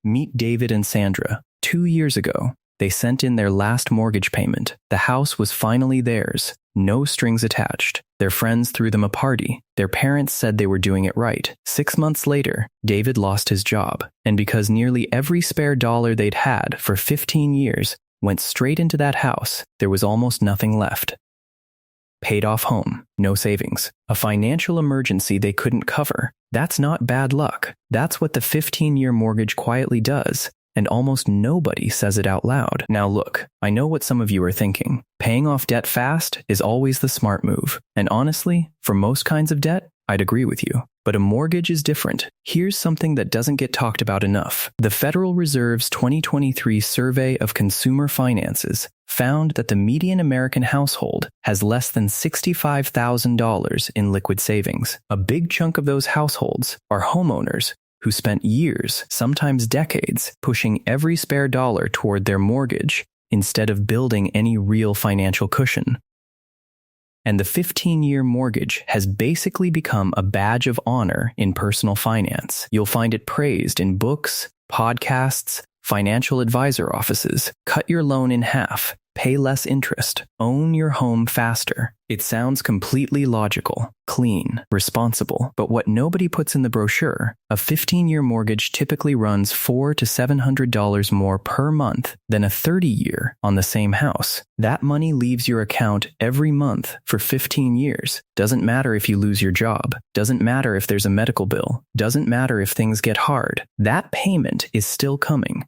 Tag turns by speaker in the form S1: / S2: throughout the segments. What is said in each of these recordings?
S1: Meet David and Sandra. 2 years ago, they sent in their last mortgage payment. The house was finally theirs. No strings attached. Their friends threw them a party. Their parents said they were doing it right. 6 months later, David lost his job. And because nearly every spare dollar they'd had for 15 years went straight into that house, there was almost nothing left. Paid off home, no savings. A financial emergency they couldn't cover. That's not bad luck. That's what the 15-year mortgage quietly does. And almost nobody says it out loud. Now look, I know what some of you are thinking. Paying off debt fast is always the smart move. And honestly, for most kinds of debt, I'd agree with you. But a mortgage is different. Here's something that doesn't get talked about enough. The Federal Reserve's 2023 Survey of Consumer Finances found that the median American household has less than $65,000 in liquid savings. A big chunk of those households are homeowners who spent years, sometimes decades, pushing every spare dollar toward their mortgage instead of building any real financial cushion. And the 15-year mortgage has basically become a badge of honor in personal finance. You'll find it praised in books, podcasts, financial advisor offices. Cut your loan in half. Pay less interest. Own your home faster. It sounds completely logical, clean, responsible, but what nobody puts in the brochure, a 15-year mortgage typically runs $400 to $700 more per month than a 30-year on the same house. That money leaves your account every month for 15 years. Doesn't matter if you lose your job. Doesn't matter if there's a medical bill. Doesn't matter if things get hard. That payment is still coming.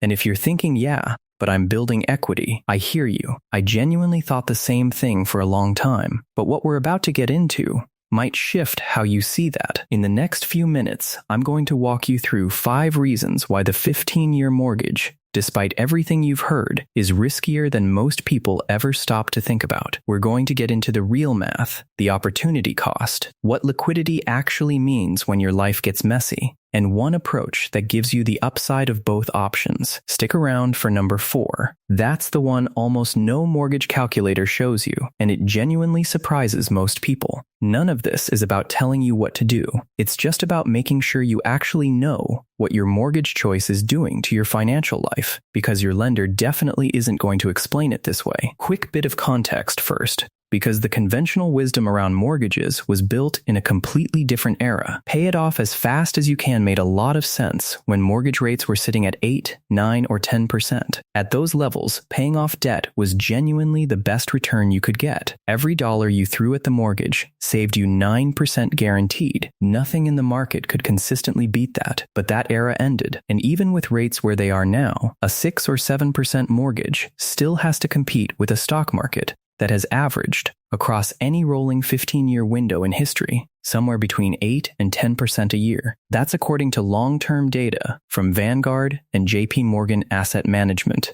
S1: And if you're thinking, yeah, but I'm building equity, I hear you. I genuinely thought the same thing for a long time. But what we're about to get into might shift how you see that. In the next few minutes, I'm going to walk you through 5 reasons why the 15-year mortgage, despite everything you've heard, is riskier than most people ever stop to think about. We're going to get into the real math, the opportunity cost, what liquidity actually means when your life gets messy, and one approach that gives you the upside of both options. Stick around for number 4. That's the one almost no mortgage calculator shows you, and it genuinely surprises most people. None of this is about telling you what to do. It's just about making sure you actually know what your mortgage choice is doing to your financial life, because your lender definitely isn't going to explain it this way. Quick bit of context first. Because the conventional wisdom around mortgages was built in a completely different era. Pay it off as fast as you can made a lot of sense when mortgage rates were sitting at 8, 9, or 10%. At those levels, paying off debt was genuinely the best return you could get. Every dollar you threw at the mortgage saved you 9% guaranteed. Nothing in the market could consistently beat that. But that era ended, and even with rates where they are now, a 6 or 7% mortgage still has to compete with a stock market that has averaged, across any rolling 15-year window in history, somewhere between 8 and 10% a year. That's according to long-term data from Vanguard and JP Morgan Asset Management.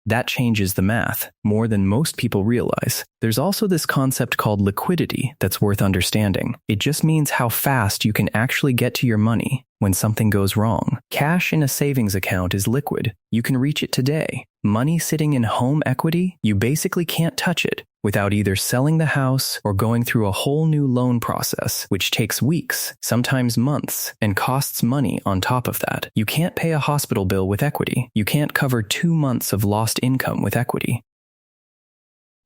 S1: That changes the math more than most people realize. There's also this concept called liquidity that's worth understanding. It just means how fast you can actually get to your money when something goes wrong. Cash in a savings account is liquid. You can reach it today. Money sitting in home equity, you basically can't touch it without either selling the house or going through a whole new loan process, which takes weeks, sometimes months, and costs money on top of that. You can't pay a hospital bill with equity. You can't cover 2 months of lost income with equity.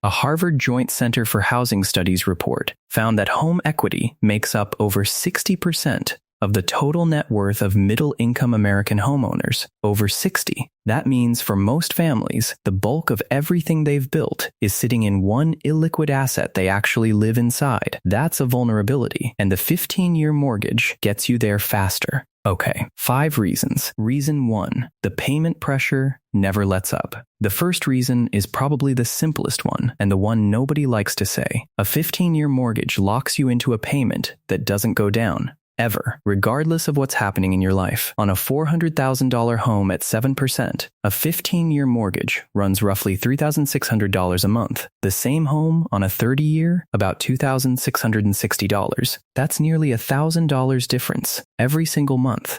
S1: A Harvard Joint Center for Housing Studies report found that home equity makes up over 60% of the total net worth of middle-income American homeowners, over 60. That means for most families, the bulk of everything they've built is sitting in one illiquid asset they actually live inside. That's a vulnerability, and the 15-year mortgage gets you there faster. Okay, 5 reasons. Reason 1, the payment pressure never lets up. The first reason is probably the simplest one, and the one nobody likes to say. A 15-year mortgage locks you into a payment that doesn't go down. Ever, regardless of what's happening in your life. On a $400,000 home at 7%, a 15-year mortgage runs roughly $3,600 a month. The same home on a 30-year, about $2,660. That's nearly $1,000 difference every single month.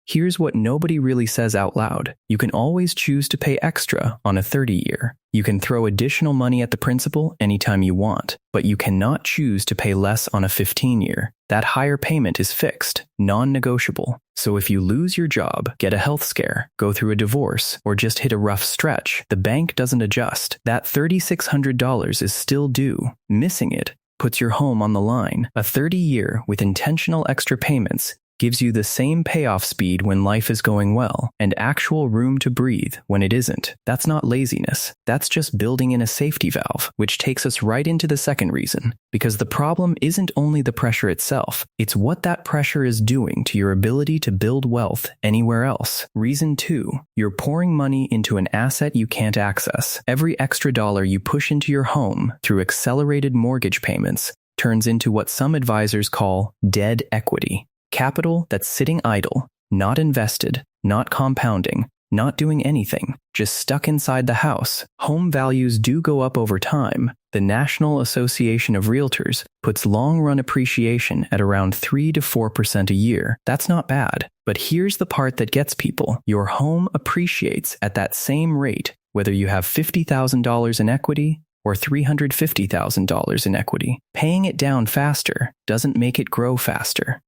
S1: Here's what nobody really says out loud. You can always choose to pay extra on a 30-year. You can throw additional money at the principal anytime you want, but you cannot choose to pay less on a 15-year. That higher payment is fixed, non-negotiable. So if you lose your job, get a health scare, go through a divorce, or just hit a rough stretch, the bank doesn't adjust. That $3,600 is still due. Missing it puts your home on the line. A 30-year with intentional extra payments gives you the same payoff speed when life is going well and actual room to breathe when it isn't. That's not laziness. That's just building in a safety valve, which takes us right into the second reason. Because the problem isn't only the pressure itself, it's what that pressure is doing to your ability to build wealth anywhere else. Reason 2, you're pouring money into an asset you can't access. Every extra dollar you push into your home through accelerated mortgage payments turns into what some advisors call dead equity. Capital that's sitting idle, not invested, not compounding, not doing anything, just stuck inside the house. Home values do go up over time. The National Association of Realtors puts long-run appreciation at around 3 to 4% a year. That's not bad. But here's the part that gets people. Your home appreciates at that same rate, whether you have $50,000 in equity or $350,000 in equity. Paying it down faster doesn't make it grow faster.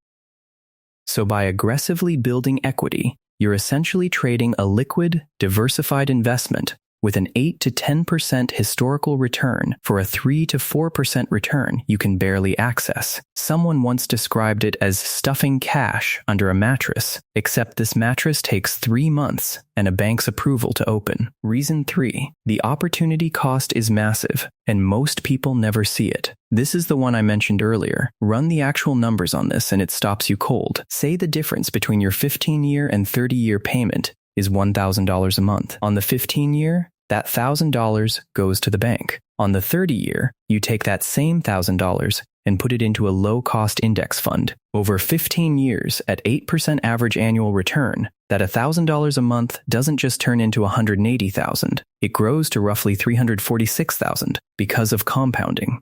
S1: So by aggressively building equity, you're essentially trading a liquid, diversified investment with an 8 to 10% historical return for a 3 to 4% return you can barely access. Someone once described it as stuffing cash under a mattress, except this mattress takes 3 months and a bank's approval to open. Reason 3, the opportunity cost is massive, and most people never see it. This is the one I mentioned earlier. Run the actual numbers on this and it stops you cold. Say the difference between your 15-year and 30-year payment is $1,000 a month. On the 15-year, that $1,000 goes to the bank. On the 30-year, you take that same $1,000 and put it into a low-cost index fund. Over 15 years at 8% average annual return, that $1,000 a month doesn't just turn into $180,000. It grows to roughly $346,000 because of compounding.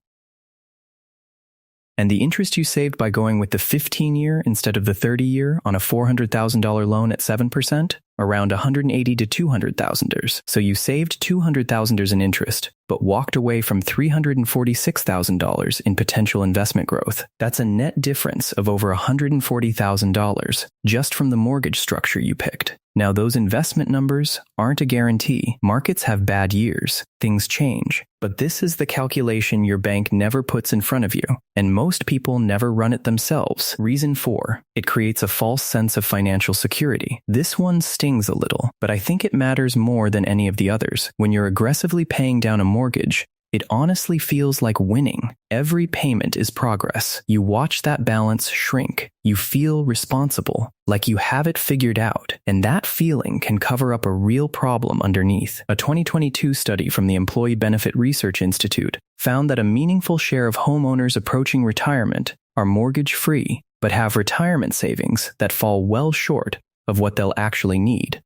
S1: And the interest you saved by going with the 15-year instead of the 30-year on a $400,000 loan at 7%? Around $180,000 to $200,000. So you saved $200,000 in interest, but walked away from $346,000 in potential investment growth. That's a net difference of over $140,000 just from the mortgage structure you picked. Now, those investment numbers aren't a guarantee. Markets have bad years. Things change. But this is the calculation your bank never puts in front of you, and most people never run it themselves. Reason 4, it creates a false sense of financial security. This one stings a little, but I think it matters more than any of the others. When you're aggressively paying down a mortgage, it honestly feels like winning. Every payment is progress. You watch that balance shrink. You feel responsible, like you have it figured out, and that feeling can cover up a real problem underneath. A 2022 study from the Employee Benefit Research Institute found that a meaningful share of homeowners approaching retirement are mortgage-free, but have retirement savings that fall well short of what they'll actually need.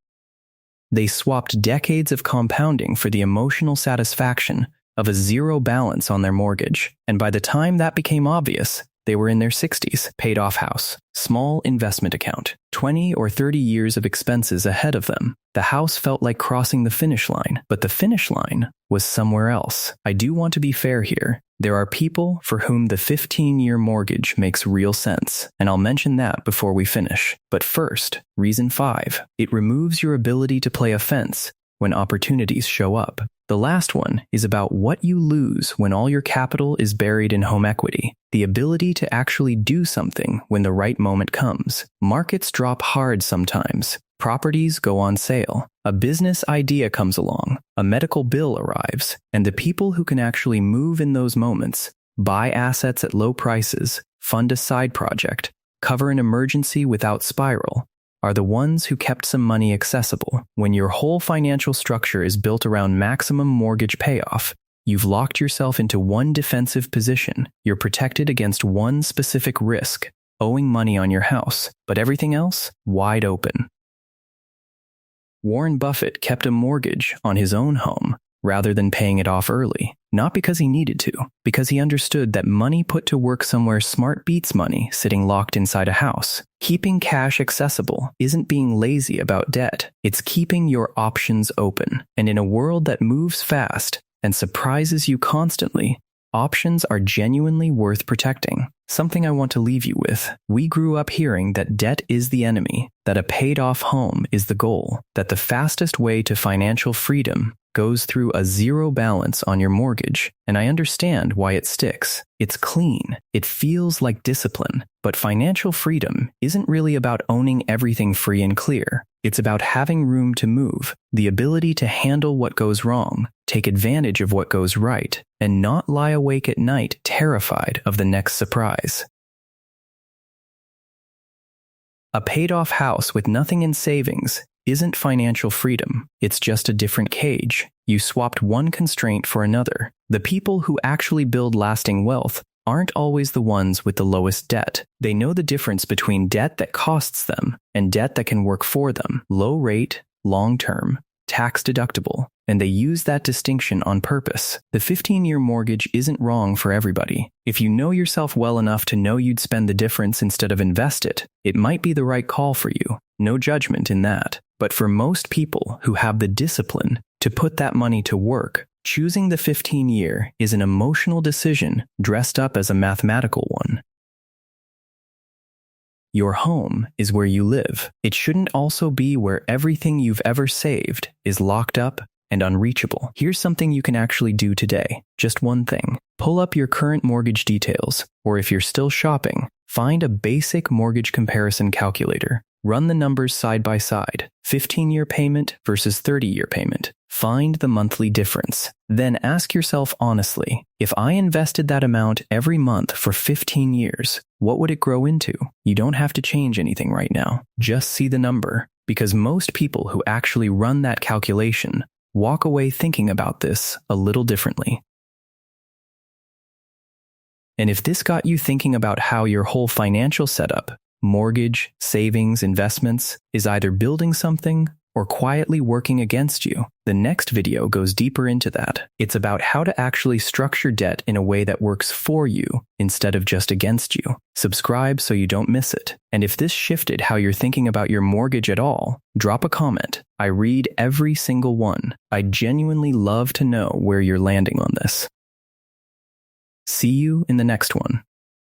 S1: They swapped decades of compounding for the emotional satisfaction of a zero balance on their mortgage, and by the time that became obvious, they were in their 60s, paid off house, small investment account, 20 or 30 years of expenses ahead of them. The house felt like crossing the finish line, but the finish line was somewhere else. I do want to be fair here. There are people for whom the 15-year mortgage makes real sense, and I'll mention that before we finish. But first, reason 5, it removes your ability to play offense when opportunities show up. The last one is about what you lose when all your capital is buried in home equity, the ability to actually do something when the right moment comes. Markets drop hard sometimes. Properties go on sale. A business idea comes along. A medical bill arrives. And the people who can actually move in those moments, buy assets at low prices, fund a side project, cover an emergency without spiral, are the ones who kept some money accessible. When your whole financial structure is built around maximum mortgage payoff, you've locked yourself into one defensive position. You're protected against one specific risk, owing money on your house, but everything else, wide open. Warren Buffett kept a mortgage on his own home, rather than paying it off early. Not because he needed to, because he understood that money put to work somewhere smart beats money sitting locked inside a house. Keeping cash accessible isn't being lazy about debt. It's keeping your options open. And in a world that moves fast and surprises you constantly, options are genuinely worth protecting. Something I want to leave you with. We grew up hearing that debt is the enemy, that a paid-off home is the goal, that the fastest way to financial freedom goes through a zero balance on your mortgage, and I understand why it sticks. It's clean. It feels like discipline. But financial freedom isn't really about owning everything free and clear. It's about having room to move, the ability to handle what goes wrong, take advantage of what goes right, and not lie awake at night terrified of the next surprise. A paid-off house with nothing in savings isn't financial freedom. It's just a different cage. You swapped one constraint for another. The people who actually build lasting wealth aren't always the ones with the lowest debt. They know the difference between debt that costs them and debt that can work for them. Low rate, long-term, tax deductible, and they use that distinction on purpose. The 15-year mortgage isn't wrong for everybody. If you know yourself well enough to know you'd spend the difference instead of invest it, it might be the right call for you. No judgment in that. But for most people who have the discipline to put that money to work, choosing the 15-year is an emotional decision dressed up as a mathematical one. Your home is where you live. It shouldn't also be where everything you've ever saved is locked up and unreachable. Here's something you can actually do today. Just one thing. Pull up your current mortgage details, or if you're still shopping, find a basic mortgage comparison calculator. Run the numbers side by side, 15-year payment versus 30-year payment. Find the monthly difference. Then ask yourself honestly, if I invested that amount every month for 15 years, what would it grow into? You don't have to change anything right now. Just see the number, because most people who actually run that calculation walk away thinking about this a little differently. And if this got you thinking about how your whole financial setup, mortgage, savings, investments, is either building something or quietly working against you, the next video goes deeper into that. It's about how to actually structure debt in a way that works for you instead of just against you. Subscribe so you don't miss it. And if this shifted how you're thinking about your mortgage at all, drop a comment. I read every single one. I genuinely love to know where you're landing on this. See you in the next one.